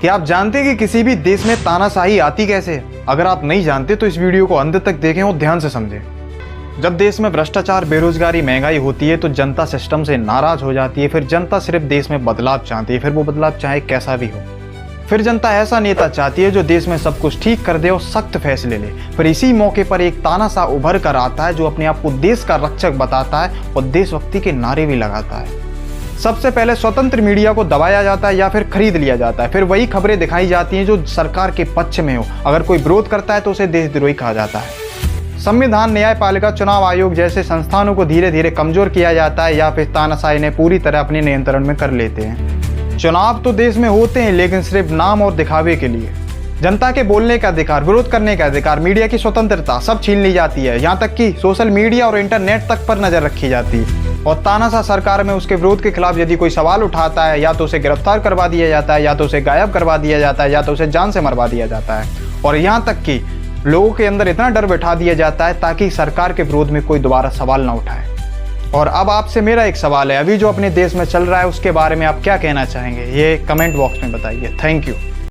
कि आप जानते हैं कि किसी भी देश में तानाशाही आती कैसे है? अगर आप नहीं जानते तो इस वीडियो को अंत तक देखें और ध्यान से समझें। जब देश में भ्रष्टाचार, बेरोजगारी, महंगाई होती है तो जनता सिस्टम से नाराज हो जाती है। फिर जनता सिर्फ देश में बदलाव चाहती है, फिर वो बदलाव चाहे कैसा भी हो। फिर जनता ऐसा नेता चाहती है जो देश में सब कुछ ठीक कर दे और सख्त फैसले ले। फिर इसी मौके पर एक तानाशाह उभर कर आता है जो अपने आप को देश का रक्षक बताता है और देशभक्ति के नारे भी लगाता है। सबसे पहले स्वतंत्र मीडिया को दबाया जाता है या फिर खरीद लिया जाता है। फिर वही खबरें दिखाई जाती हैं जो सरकार के पक्ष में हो। अगर कोई विरोध करता है तो उसे देशद्रोही कहा जाता है। संविधान, न्यायपालिका, चुनाव आयोग जैसे संस्थानों को धीरे धीरे कमजोर किया जाता है या फिर तानाशाही ने पूरी तरह अपने नियंत्रण में कर लेते हैं। चुनाव तो देश में होते हैं लेकिन सिर्फ नाम और दिखावे के लिए। जनता के बोलने का अधिकार, विरोध करने का अधिकार, मीडिया की स्वतंत्रता सब छीन ली जाती है। यहाँ तक कि सोशल मीडिया और इंटरनेट तक पर नजर रखी जाती है। और तानाशाह सरकार में उसके विरोध के खिलाफ यदि कोई सवाल उठाता है या तो उसे गिरफ्तार करवा दिया जाता है, या तो उसे गायब करवा दिया जाता है, या तो उसे जान से मरवा दिया जाता है। और यहाँ तक कि लोगों के अंदर इतना डर बैठा दिया जाता है ताकि सरकार के विरोध में कोई दोबारा सवाल ना उठाए। और अब आपसे मेरा एक सवाल है, अभी जो अपने देश में चल रहा है उसके बारे में आप क्या कहना चाहेंगे? ये कमेंट बॉक्स में बताइए। Thank you.